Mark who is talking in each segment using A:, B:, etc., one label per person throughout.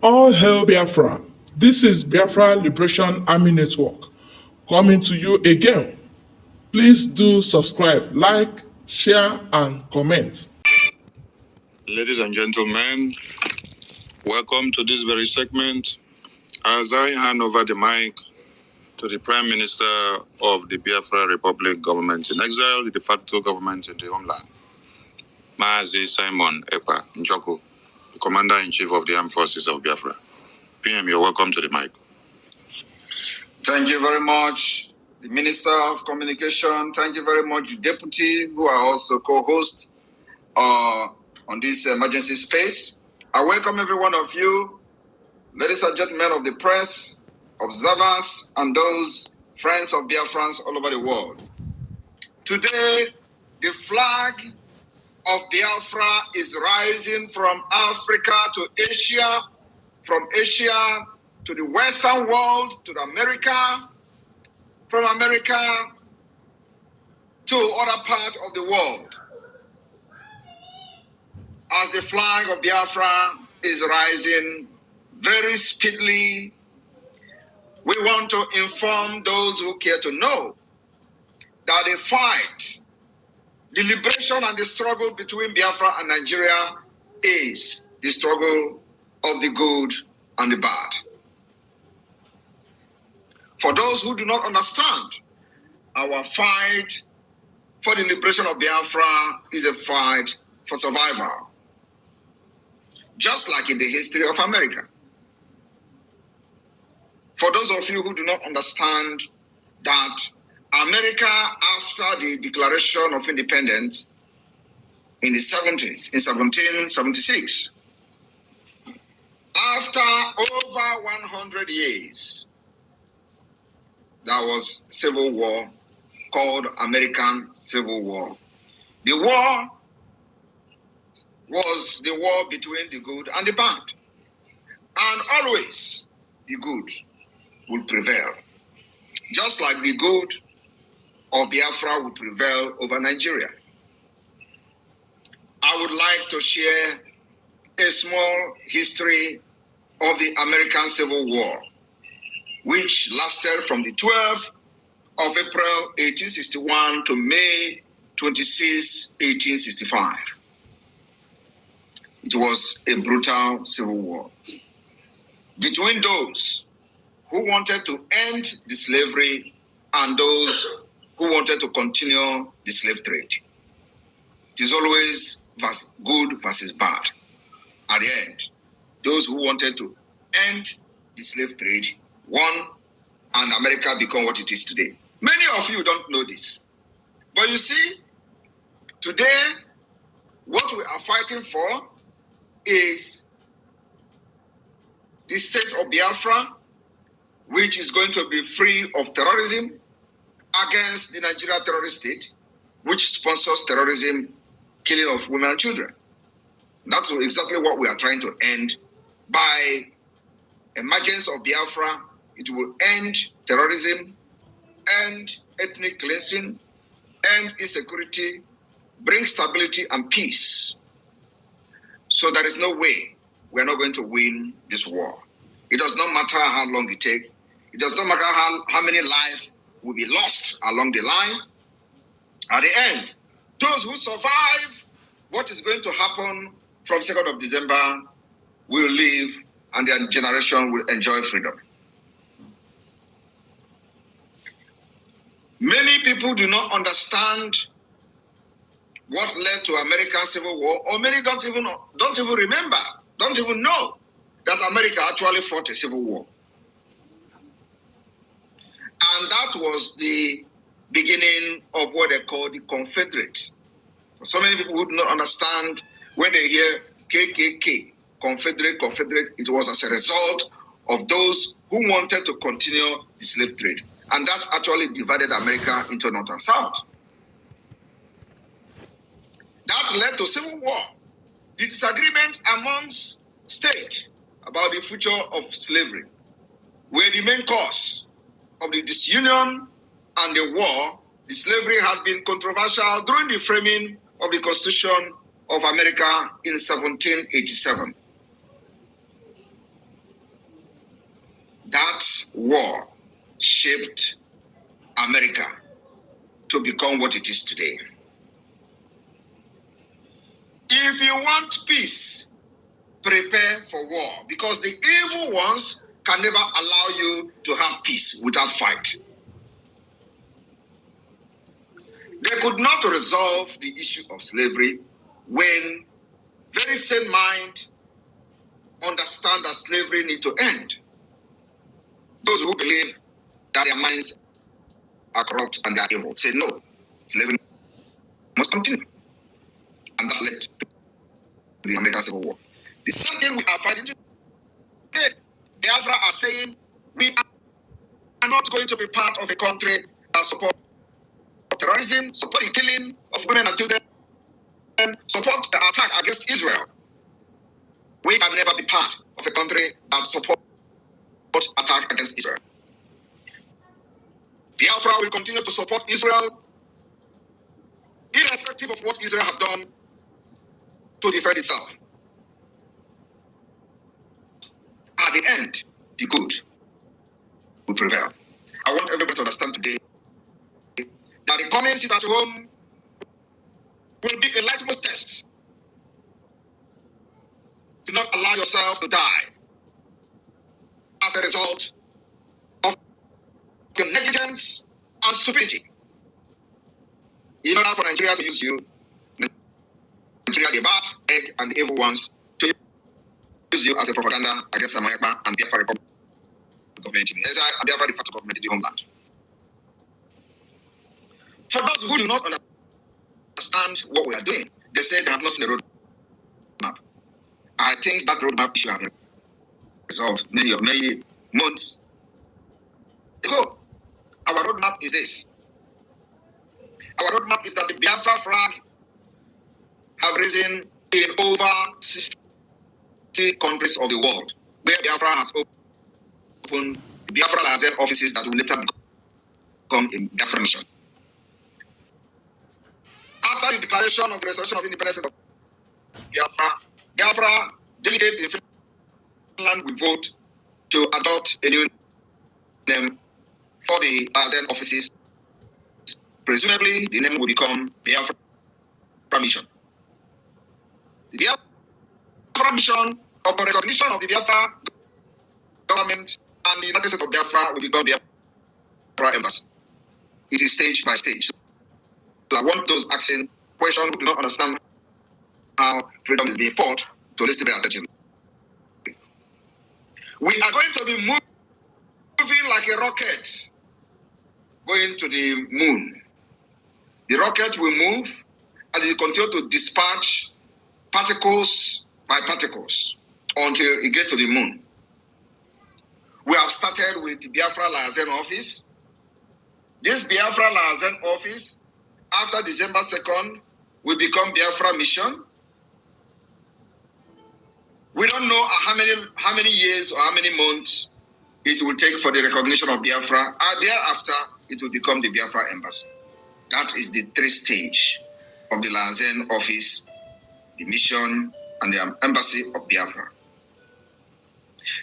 A: All hail Biafra. This is Biafra Liberation Army Network coming to you again. Please do subscribe, like, share, and comment.
B: Ladies and gentlemen, welcome to this very segment as I hand over the mic to the Prime Minister of the Biafra Republic government in exile, the de facto government in the homeland, Mazi Simon Ekpa Njoku, the Commander-in-Chief of the Armed Forces of Biafra. PM, you're welcome to the mic.
C: Thank you very much, the Minister of Communication. Thank you very much, the Deputy, who are also co-hosts on this emergency space. I welcome every one of you, ladies and gentlemen of the press, observers, and those friends of Biafrans all over the world. Today, the flag of Biafra is rising from Africa to Asia, from Asia to the Western world, to America, from America to other parts of the world. As the flag of Biafra is rising very speedily, we want to inform those who care to know that the fight, the liberation and the struggle between Biafra and Nigeria is the struggle of the good and the bad. For those who do not understand, our fight for the liberation of Biafra is a fight for survival, just like in the history of America. For those of you who do not understand that America, after the Declaration of Independence in the 70s, in 1776, after over 100 years, there was civil war called American Civil War. The war was the war between the good and the bad. And always the good would prevail. Just like the good of Biafra would prevail over Nigeria. I would like to share a small history of the American Civil War, which lasted from the 12th of April 1861 to May 26, 1865. It was a brutal civil war between those who wanted to end the slavery and those who wanted to continue the slave trade. It is always good versus bad. At the end, those who wanted to end the slave trade won, and America became what it is today. Many of you don't know this. But you see, today, what we are fighting for is the state of Biafra, which is going to be free of terrorism, against the Nigeria terrorist state, which sponsors terrorism, killing of women and children. That's exactly what we are trying to end by emergence of Biafra. It will end terrorism, end ethnic cleansing, end insecurity, bring stability and peace. So there is no way we are not going to win this war. It does not matter how long it takes. It does not matter how many lives will be lost along the line. At the end, those who survive what is going to happen from 2nd of December will live and their generation will enjoy freedom. Many people do not understand what led to American Civil War, or many don't even remember, don't even know that America actually fought a civil war. And that was the beginning of what they call the Confederate. So many people who do not understand when they hear KKK, Confederate, it was as a result of those who wanted to continue the slave trade. And that actually divided America into North and South. That led to civil war. The disagreement amongst states about the future of slavery were the main cause of the disunion and the war. The slavery had been controversial during the framing of the Constitution of America in 1787. That war shaped America to become what it is today. If you want peace, prepare for war, because the evil ones can never allow you to have peace without fight. They could not resolve the issue of slavery when very sane mind understand that slavery need to end. Those who believe that their minds are corrupt and they are evil say no, slavery must continue. And that led to the American Civil War. The same thing we are fighting today. Biafra are saying we are not going to be part of a country that supports terrorism, support the killing of women and children, support the attack against Israel. We can never be part of a country that supports attack against Israel. Biafra will continue to support Israel, irrespective of what Israel have done to defend itself. At the end, the good will prevail. I want everybody to understand today that the coming sit at home will be a litmus test. Do not allow yourself to die as a result of your negligence and stupidity. In order for Nigeria to use you, Nigeria, the bad, egg, and the evil ones, to use you as a propaganda against America and Biafra Republic government in exile and Biafra de facto government in the homeland. For those who do not understand what we are doing, they say they have not seen the roadmap. I think that roadmap issue has been resolved many months ago. Our roadmap is this. Our roadmap is that the Biafra flag have risen in over 60 countries of the world, where Biafra has opened Biafra Liaison offices that will later become a Biafra mission. After the declaration of the restoration of independence of Biafra delegates in Finland will vote to adopt a new name for the Liaison offices. Presumably, the name will become Biafra Mission. The Biafra Mission, upon recognition of the Biafra government and the United States of Biafra, will become Biafra Embassy. It is stage by stage. So I want those asking questions who do not understand how freedom is being fought to listen very attentively. We are going to be moving like a rocket going to the moon. The rocket will move and it will continue to dispatch particles by particles until it gets to the moon. We have started with the Biafra Liaison office. This Biafra Liaison office, after December 2nd, will become Biafra Mission. We don't know how many years or how many months it will take for the recognition of Biafra, and thereafter it will become the Biafra Embassy. That is the 3 stage of the Liaison office, the mission, and the Embassy of Biafra.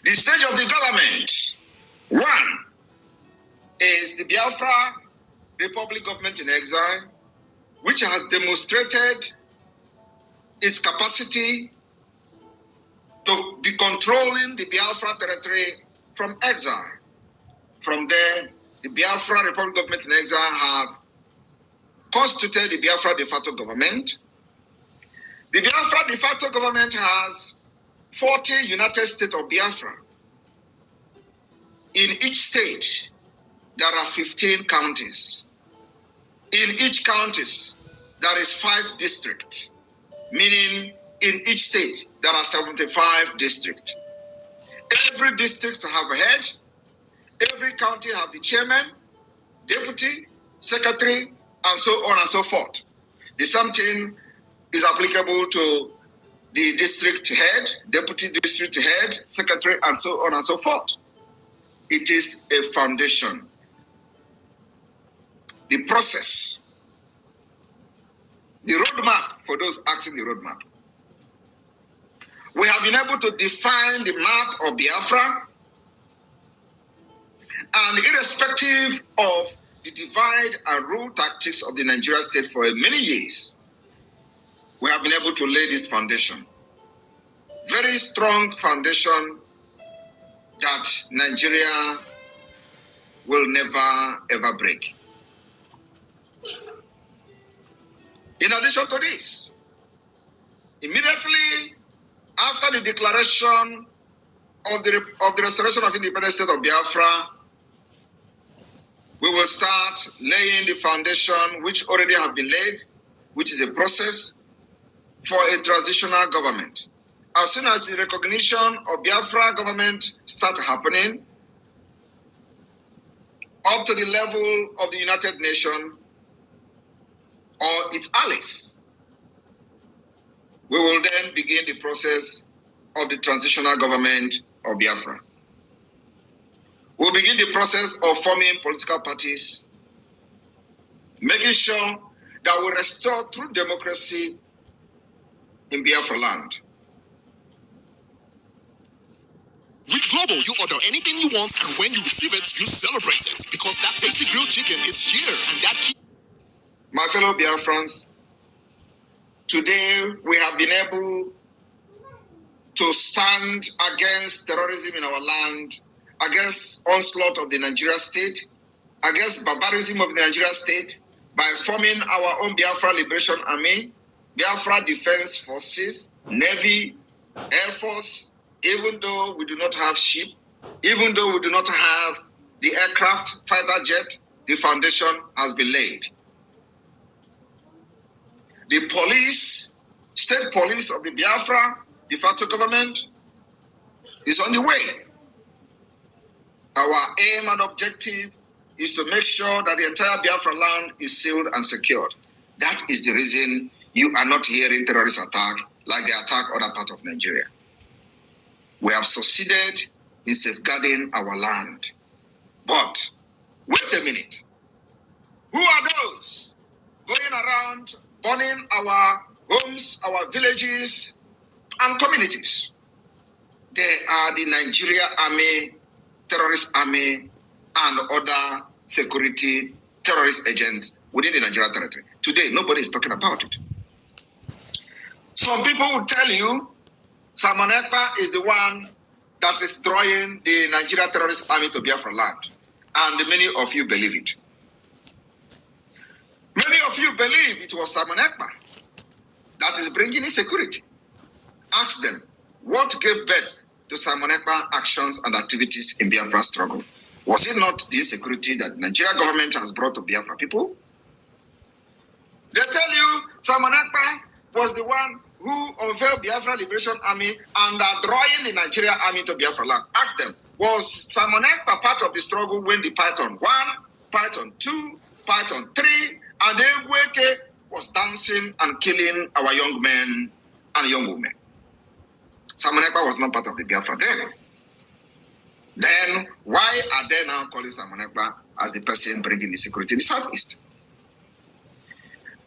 C: The stage of the government, 1, is the Biafra Republic government in exile, which has demonstrated its capacity to be controlling the Biafra territory from exile. From there, the Biafra Republic government in exile have constituted the Biafra de facto government. The Biafra de facto government has 40 United States of Biafra. In each state, there are 15 counties. In each counties, there is 5 districts, meaning in each state, there are 75 districts. Every district have a head. Every county have the chairman, deputy, secretary, and so on and so forth. The same thing is applicable to the district head, deputy district head, secretary, and so on and so forth. It is a foundation. The process, the roadmap, for those asking the roadmap. We have been able to define the map of Biafra. And irrespective of the divide and rule tactics of the Nigerian state for many years, we have been able to lay this foundation. Very strong foundation that Nigeria will never ever break. In addition to this, immediately after the declaration of the restoration of independent state of Biafra, we will start laying the foundation which already have been laid, which is a process for a transitional government. As soon as the recognition of Biafra government starts happening, up to the level of the United Nations or its allies, we will then begin the process of the transitional government of Biafra. We'll begin the process of forming political parties, making sure that we restore true democracy in Biafra land.
B: With Global, you order anything you want, and when you receive it, you celebrate it. Because that tasty grilled chicken is here, and that...
C: My fellow Biafrans, today we have been able to stand against terrorism in our land, against onslaught of the Nigerian state, against barbarism of the Nigerian state, by forming our own Biafra Liberation Army, Biafra Defense Forces, Navy, Air Force. Even though we do not have ship, even though we do not have the aircraft, fighter jet, the foundation has been laid. The police, state police of the Biafra de facto government is on the way. Our aim and objective is to make sure that the entire Biafra land is sealed and secured. That is the reason you are not hearing terrorist attack like they attack other parts of Nigeria. We have succeeded in safeguarding our land. But wait a minute. Who are those going around burning our homes, our villages, and communities? They are the Nigeria Army, terrorist army, and other security terrorist agents within the Nigeria territory. Today, nobody is talking about it. Some people will tell you Simon Ekpa is the one that is drawing the Nigeria terrorist army to Biafra land. And many of you believe it. Many of you believe it was Simon Ekpa that is bringing insecurity. Ask them, what gave birth to Simon Ekpa actions and activities in Biafra struggle? Was it not the insecurity that the Nigeria government has brought to Biafra people? They tell you Simon Ekpa was the one who unveiled Biafra Liberation Army and are drawing the Nigeria army to Biafra land. Ask them, was Simon Ekpa part of the struggle when the Python 1, Python 2, Python 3, and Egweke was dancing and killing our young men and young women? Simon Ekpa was not part of the Biafra then. Then, why are they now calling Simon Ekpa as the person bringing the security in the Southeast?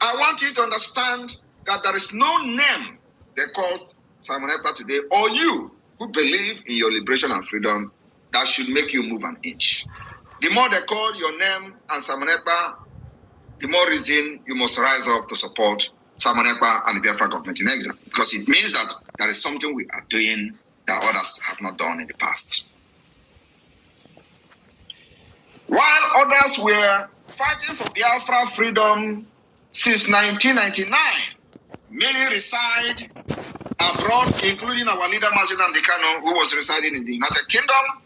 C: I want you to understand that there is no name they call Simon Ekpa today, or you who believe in your liberation and freedom, that should make you move an inch. The more they call your name and Simon Ekpa, the more reason you must rise up to support Simon Ekpa and the Biafra government in exile, because it means that there is something we are doing that others have not done in the past. While others were fighting for Biafra freedom since 1999, many reside abroad, including our leader Mazen Amdekano, who was residing in the United Kingdom.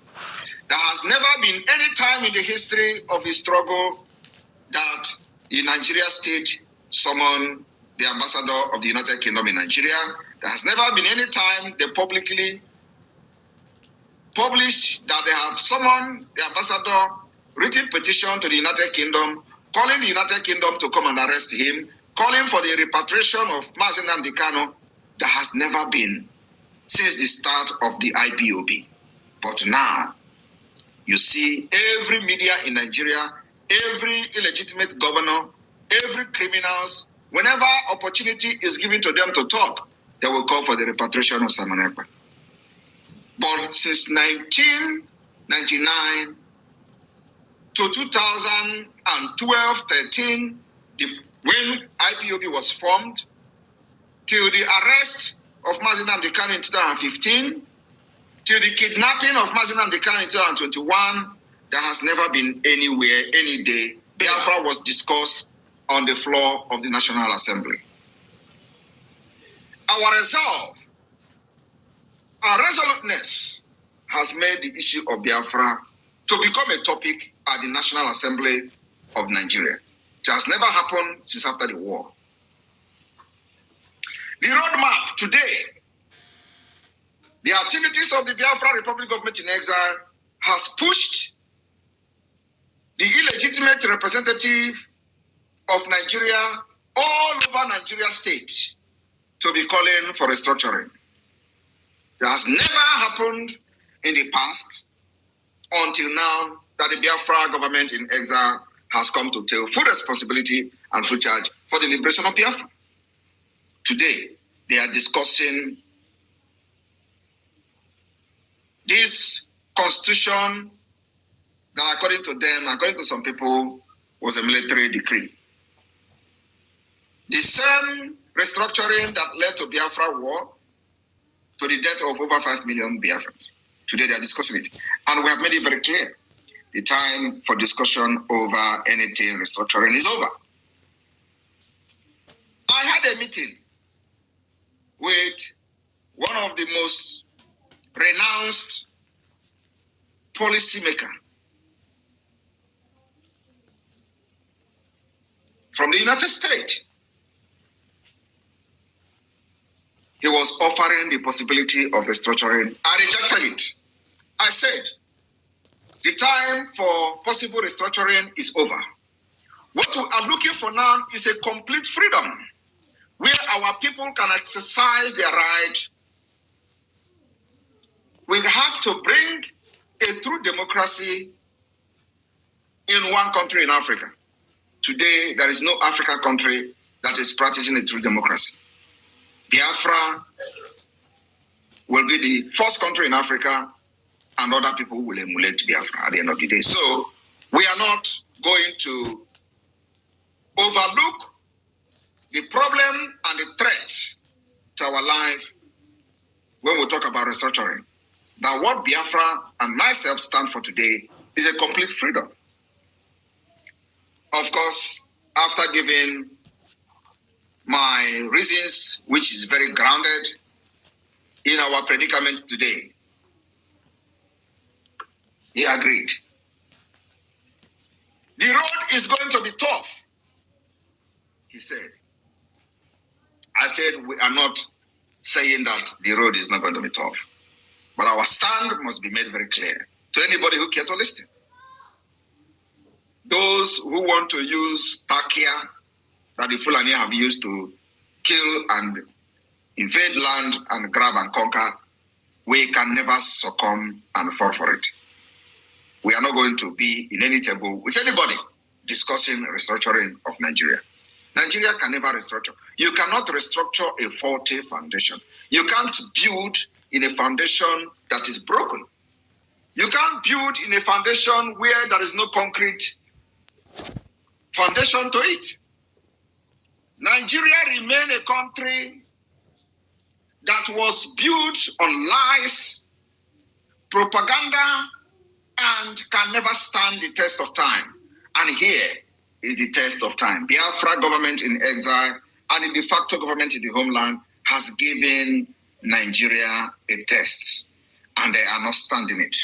C: There has never been any time in the history of the struggle that the Nigeria state summoned the ambassador of the United Kingdom in Nigeria. There has never been any time they publicly published that they have summoned the ambassador, written petition to the United Kingdom, calling the United Kingdom to come and arrest him, calling for the repatriation of Mazen Amdekano. That has never been since the start of the IPOB. But now, you see every media in Nigeria, every illegitimate governor, every criminals, whenever opportunity is given to them to talk, they will call for the repatriation of Simon Ekpa. But since 1999, to 2012-13, when IPOB was formed, till the arrest of Mazi Nnamdi Kanu in 2015, till the kidnapping of Mazi Nnamdi Kanu in 2021, there has never been anywhere, any day, Biafra was discussed on the floor of the National Assembly. Our resolve, our resoluteness has made the issue of Biafra to become a topic at the National Assembly of Nigeria. It has never happened since after the war. The roadmap today, the activities of the Biafra Republic Government in Exile has pushed the illegitimate representative of Nigeria all over Nigeria state to be calling for restructuring. It has never happened in the past until now that the Biafra government in exile has come to take full responsibility and full charge for the liberation of Biafra. Today, they are discussing this constitution that, according to them, according to some people, was a military decree. The same restructuring that led to Biafra war, to the death of over 5 million Biafrans. Today they are discussing it. And we have made it very clear. The time for discussion over anything restructuring is over. I had a meeting with one of the most renounced policymaker from the United States. He was offering the possibility of restructuring. I rejected it. I said, the time for possible restructuring is over. What we are looking for now is a complete freedom where our people can exercise their right. We have to bring a true democracy in one country in Africa. Today, there is no African country that is practicing a true democracy. Biafra will be the first country in Africa, and other people will emulate Biafra at the end of the day. So we are not going to overlook the problem and the threat to our life when we talk about restructuring. That what Biafra and myself stand for today is a complete freedom. Of course, after giving my reasons, which is very grounded in our predicament today, he agreed. The road is going to be tough, he said. I said, we are not saying that the road is not going to be tough, but our stand must be made very clear to anybody who cares to listen. Those who want to use Takia that the Fulani have used to kill and invade land and grab and conquer, we can never succumb and fall for it. We are not going to be in any table with anybody discussing restructuring of Nigeria. Nigeria can never restructure. You cannot restructure a faulty foundation. You can't build in a foundation that is broken. You can't build in a foundation where there is no concrete foundation to it. Nigeria remains a country that was built on lies, propaganda, and can never stand the test of time. And here is the test of time. Biafra government in exile and the de facto government in the homeland has given Nigeria a test, and they are not standing it.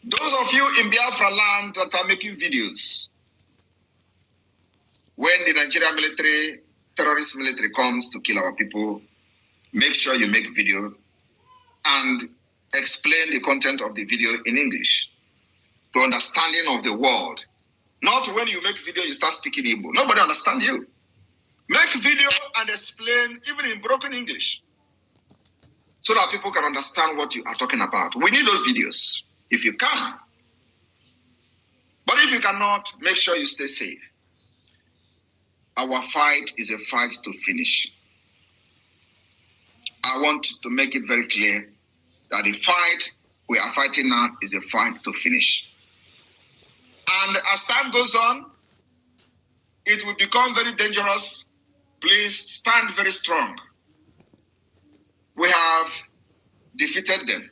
C: Those of you in Biafra land that are making videos, when the Nigerian military, terrorist military comes to kill our people, make sure you make video and explain the content of the video in English to understanding of the world. Not when you make video, you start speaking Igbo. Nobody understands you. Make video and explain even in broken English so that people can understand what you are talking about. We need those videos if you can. But if you cannot, make sure you stay safe. Our fight is a fight to finish. I want to make it very clear that the fight we are fighting now is a fight to finish. And as time goes on, it will become very dangerous. Please stand very strong. We have defeated them.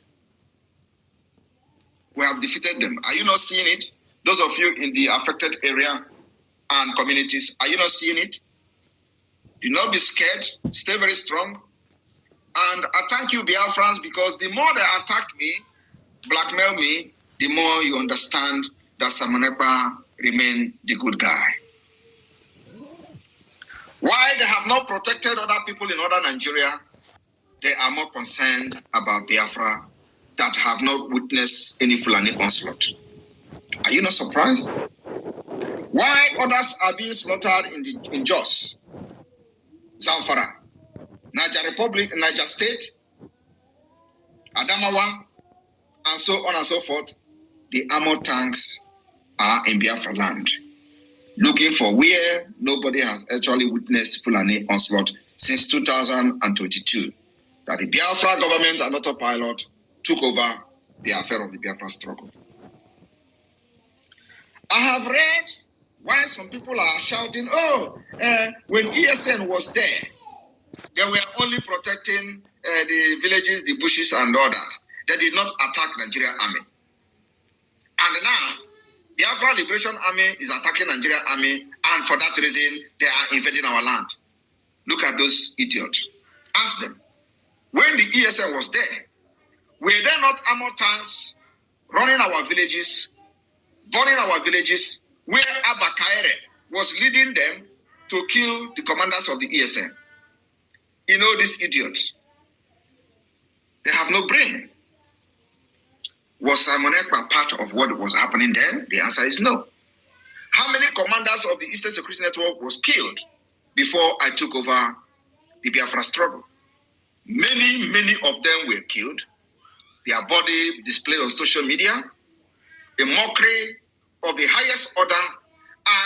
C: We have defeated them. Are you not seeing it? Those of you in the affected area and communities, are you not seeing it? Do not be scared. Stay very strong. And I thank you, Biafrans, because the more they attack me, blackmail me, the more you understand that Samonepa remain the good guy. Why they have not protected other people in other Nigeria, they are more concerned about Biafra that have not witnessed any Fulani onslaught. Are you not surprised? Why others are being slaughtered in Jos, Zamfara, Niger Republic, Niger State, Adamawa, and so on and so forth? The armored tanks are in Biafra land, looking for where nobody has actually witnessed Fulani onslaught since 2022. That the Biafra government and autopilot took over the affair of the Biafra struggle. I have read why some people are shouting, when ESN was there, they were only protecting the villages, the bushes, and all that. They did not attack Nigerian army. And now, Biafra Liberation Army is attacking Nigerian army, and for that reason, they are invading our land. Look at those idiots. Ask them, when the ESN was there, were there not armored tanks running our villages, burning our villages, where Abba Kaere was leading them to kill the commanders of the ESN? You know, these idiots, they have no brain. Was Simon Ekpa part of what was happening then? The answer is no. How many commanders of the Eastern Security Network was killed before I took over the Biafra struggle? Many of them were killed. Their body displayed on social media, a mockery of the highest order,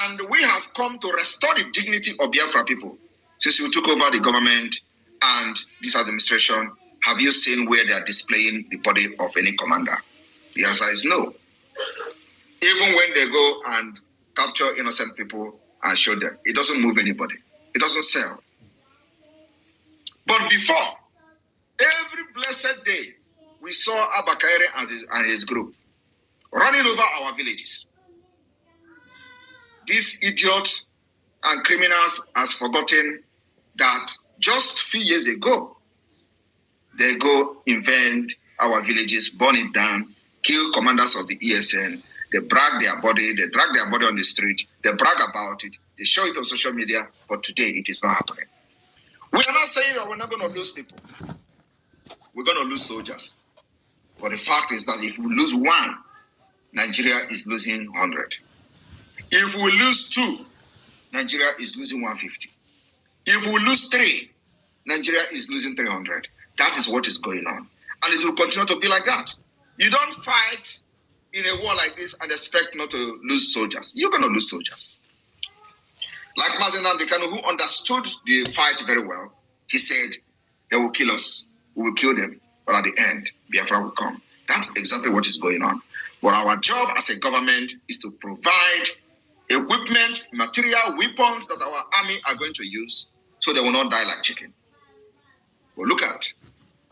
C: and we have come to restore the dignity of Biafra people. Since we took over the government and this administration, have you seen where they are displaying the body of any commander? The answer is no. Even when they go and capture innocent people and show them, it doesn't move anybody. It doesn't sell. But before, every blessed day, we saw Abba Kaere and his group running over our villages. These idiots and criminals has forgotten that just a few years ago, they go invade our villages, burn it down, kill commanders of the ESN. They drag their body on the street, they brag about it, they show it on social media, but today it is not happening. We are not saying that we're not going to lose people. We're going to lose soldiers. But the fact is that if we lose one, Nigeria is losing 100. If we lose two, Nigeria is losing 150. If we lose three, Nigeria is losing 300. That is what is going on. And it will continue to be like that. You don't fight in a war like this and expect not to lose soldiers. You're going to lose soldiers. Like Mazen Nnamdi Kanu, who understood the fight very well, he said, they will kill us. We will kill them. But at the end, Biafra will come. That's exactly what is going on. But our job as a government is to provide equipment, material, weapons that our army are going to use so they will not die like chicken. But look at,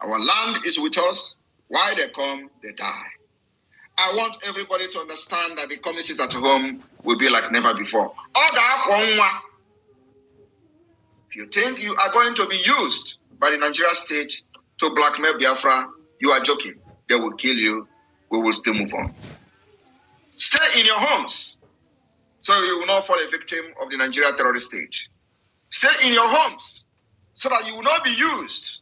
C: our land is with us. Why they come, they die. I want everybody to understand that the communist at home will be like never before. If you think you are going to be used by the Nigeria state to blackmail Biafra, you are joking. They will kill you. We will still move on. Stay in your homes so you will not fall a victim of the Nigeria terrorist state. Stay in your homes so that you will not be used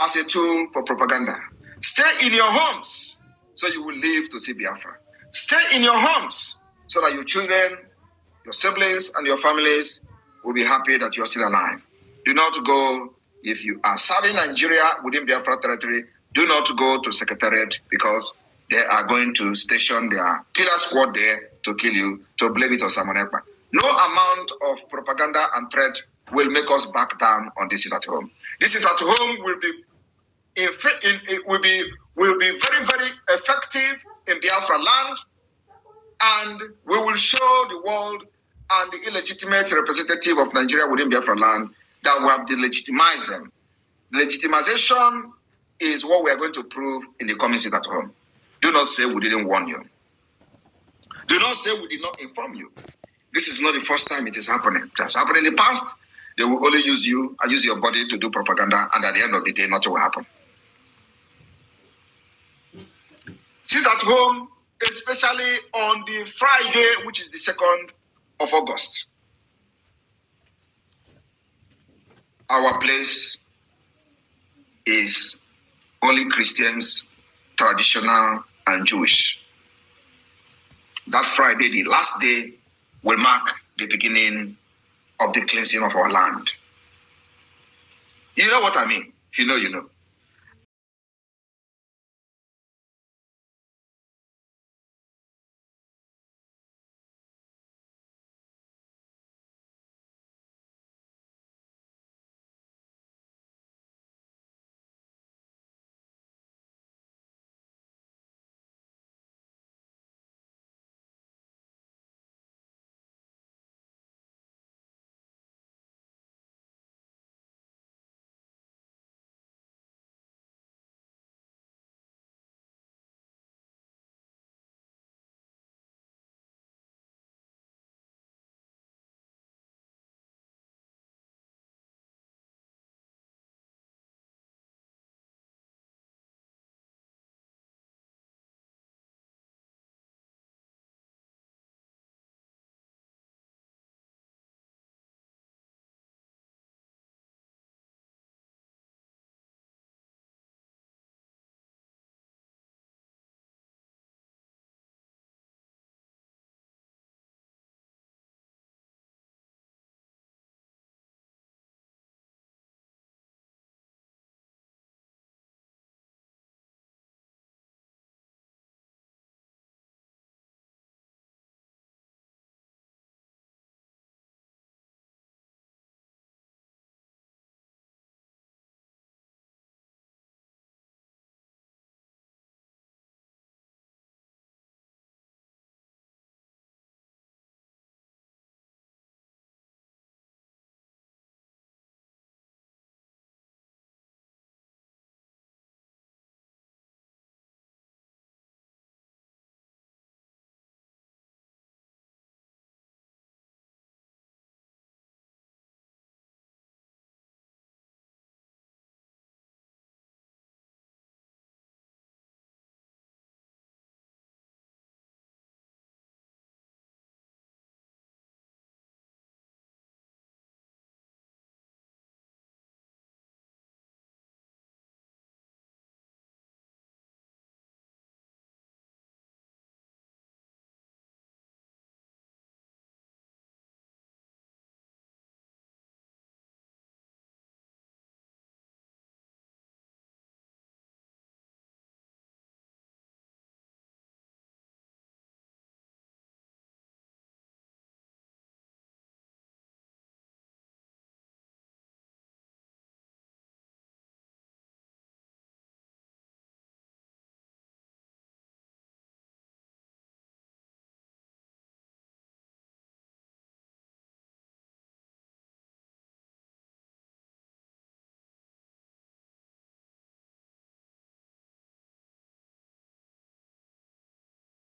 C: as a tool for propaganda. Stay in your homes so you will live to see Biafra. Stay in your homes so that your children, your siblings, and your families will be happy that you are still alive. Do not go, if you are serving Nigeria within Biafra territory, do not go to Secretariat because they are going to station their killer squad there to kill you, to blame it on Simon Ekpa. No amount of propaganda and threat will make us back down on this at home. This is at home will be will be very, very effective in Biafra land, and we will show the world and the illegitimate representative of Nigeria within Biafra land that we have delegitimized them. Legitimization is what we are going to prove in the coming sit at home. Do not say we didn't warn you. Do not say we did not inform you. This is not the first time it is happening. It has happened in the past. They will only use you and use your body to do propaganda, and at the end of the day, nothing will happen. Sit at home, especially on the Friday, which is the 2nd of August. Our place is only Christians, traditional, and Jewish. That Friday, the last day, will mark the beginning of the cleansing of our land. You know what I mean? If you know, you know.